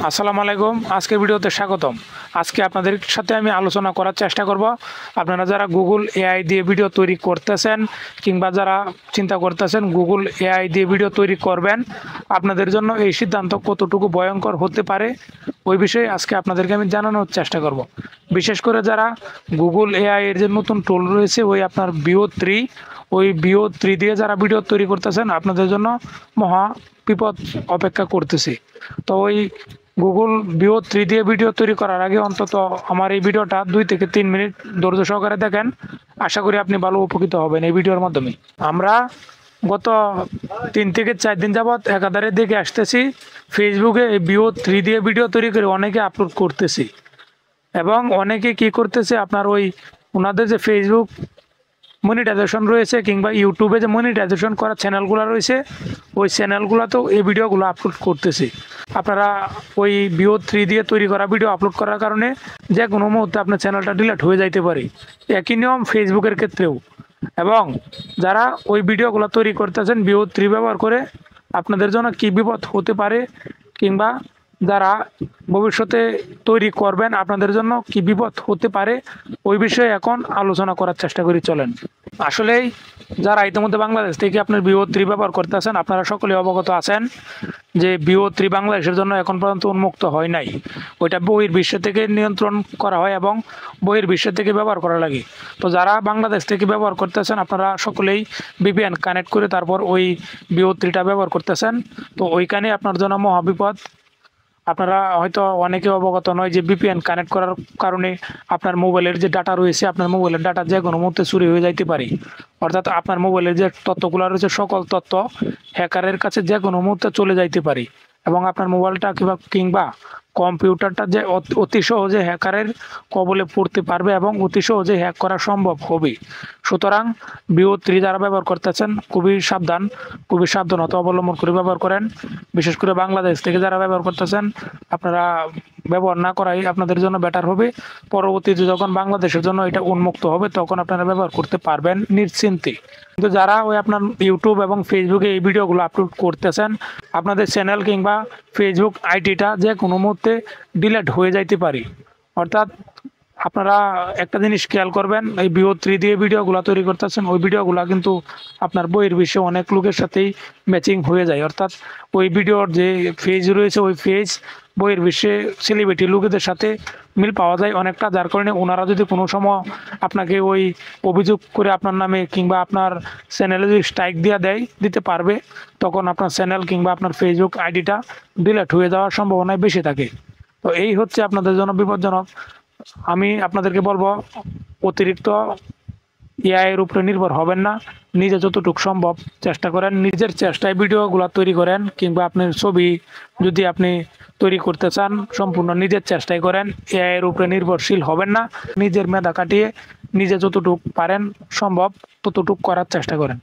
আসসালামু আলাইকুম। আজকের ভিডিওতে স্বাগতম। আজকে আপনাদের সাথে আমি আলোচনা করার চেষ্টা করব আপনারা যারা গুগল এআই দিয়ে ভিডিও তৈরি করতেছেন কিংবা যারা চিন্তা করতেছেন গুগল এআই দিয়ে ভিডিও তৈরি করবেন, আপনাদের জন্য এই সিদ্ধান্ত কতটুকু ভয়ঙ্কর হতে পারে ওই বিষয়ে আজকে আপনাদেরকে আমি জানানোর চেষ্টা করব। বিশেষ করে যারা গুগল এআই এর যে নতুন টুল রয়েছে ওই আপনার VO3 দিয়ে যারা ভিডিও তৈরি করতেছেন আপনাদের জন্য মহা বিপদ অপেক্ষা করতেছে। তো ওই গুগল VO3 দিয়ে ভিডিও তৈরি করার আগে অন্তত আমার এই ভিডিওটা 2 থেকে 3 মিনিট ধৈর্য সহকারে দেখেন। আশা করি আপনি ভালো উপকৃত হবেন এই ভিডিওর মাধ্যমে। আমরা গত 3 থেকে 4 দিন যাবৎ একাধারে দেখে আসতেছি ফেসবুকে এই VO3 দিয়ে ভিডিও তৈরি করে অনেকে আপলোড করতেছি এবং অনেকে কি করতেছে আপনার ওই ওনাদের যে ফেসবুক মনিটাইজেশন রয়েছে কিংবা ইউটিউবে যে মনিটাইজেশন করা চ্যানেলগুলো রয়েছে ওই চ্যানেলগুলোতেও এই ভিডিওগুলো আপলোড করতেছি। আপনারা ওই VO3 দিয়ে তৈরি করা ভিডিও আপলোড করার কারণে যে কোনো মুহূর্তে আপনার চ্যানেলটা ডিলিট হয়ে যাইতে পারে। একই নিয়ম ফেসবুকের ক্ষেত্রেও। এবং যারা ওই ভিডিওগুলো তৈরি করতেছেন VO3 ব্যবহার করে আপনাদের জন্য কী বিপদ হতে পারে কিংবা যারা ভবিষ্যতে তৈরি করবেন আপনাদের জন্য কি বিপদ হতে পারে ওই বিষয়ে এখন আলোচনা করার চেষ্টা করি। চলেন। আসলেই যারা ইতিমধ্যে বাংলাদেশ থেকে আপনার VO3 ব্যবহার করতেছেন আপনারা সকলে অবগত আছেন যে VO3 বাংলাদেশের জন্য এখন পর্যন্ত উন্মুক্ত হয় নাই। ওইটা বহির্বিশ্ব থেকে নিয়ন্ত্রণ করা হয় এবং বহির্বিশ্ব থেকে ব্যবহার করা লাগে। তো যারা বাংলাদেশ থেকে ব্যবহার করতেছেন আপনারা সকলেই VPN কানেক্ট করে তারপর ওই VO3টা ব্যবহার করতেছেন। তো ওইখানে আপনার জন্য মহাবিপদ। আপনারা হয়তো অনেকে অবগত নয় যে VPN কানেক্ট করার কারণে আপনার মোবাইলের যে ডাটা রয়েছে আপনার মোবাইলের ডাটা যে কোনো মুহূর্তে চুরি হয়ে যাইতে পারে। অর্থাৎ আপনার মোবাইলের যে তথ্যগুলো রয়েছে সকল তথ্য হ্যাকারের কাছে যে কোনো মুহূর্তে চলে যাইতে পারে এবং আপনার মোবাইলটা কিংবা কম্পিউটারটা যে অতি সহজে হ্যাকারের কবলে পড়তে পারবে এবং অতি সহজে হ্যাক করা সম্ভব হবে। সুতরাং VO3 যারা ব্যবহার করতেছেন খুবই সাবধানতা অবলম্বন করে ব্যবহার করেন। বিশেষ করে বাংলাদেশ থেকে যারা ব্যবহার করতেছেন আপনারা ব্যবহার না করাই আপনাদের জন্য বেটার হবে। পরবর্তীতে যখন বাংলাদেশের জন্য এটা উন্মুক্ত হবে তখন আপনারা ব্যবহার করতে পারবেন নিশ্চিন্তে। কিন্তু যারা ওই আপনার ইউটিউব এবং ফেসবুকে এই ভিডিওগুলো আপলোড করতেছেন আপনাদের চ্যানেল কিংবা ফেসবুক আইডিটা যে কোনো মুহূর্তে ডিলিট হয়ে যাইতে পারে। অর্থাৎ আপনারা একটা জিনিস খেয়াল করবেন, এই VO3 দিয়ে ভিডিওগুলো তৈরি করতেছেন ওই ভিডিওগুলো কিন্তু আপনার বহির্বিশ্বে অনেক লোকের সাথেই ম্যাচিং হয়ে যায়। অর্থাৎ ওই ভিডিওর যে ফেজ রয়েছে ওই ফেজ বহির্বিশ্বে সেলিব্রিটি লোকেদের সাথে মিল পাওয়া যায় অনেকটা, যার কারণে ওনারা যদি কোনো সময় আপনাকে ওই অভিযোগ করে আপনার নামে কিংবা আপনার চ্যানেলে যদি স্ট্রাইক দিতে পারবে তখন আপনার চ্যানেল কিংবা আপনার ফেসবুক আইডিটা ডিলিট হয়ে যাওয়ার সম্ভাবনাই বেশি থাকে। তো এই হচ্ছে আপনাদের জন্য বিপজ্জনক। আমি আপনাদেরকে বলবো অতিরিক্ত এআই এর উপরে নির্ভর হবেন না। নিজে যতটুকু সম্ভব চেষ্টা করেন, নিজের চেষ্টায় ভিডিওগুলো তৈরি করেন কিংবা আপনার ছবি যদি আপনি তৈরি করতে চান সম্পূর্ণ নিজের চেষ্টায় করেন। এআই এর উপরে নির্ভরশীল হবেন না। নিজের মেধা কাটিয়ে নিজে যতটুকু পারেন সম্ভব ততটুকু করার চেষ্টা করেন।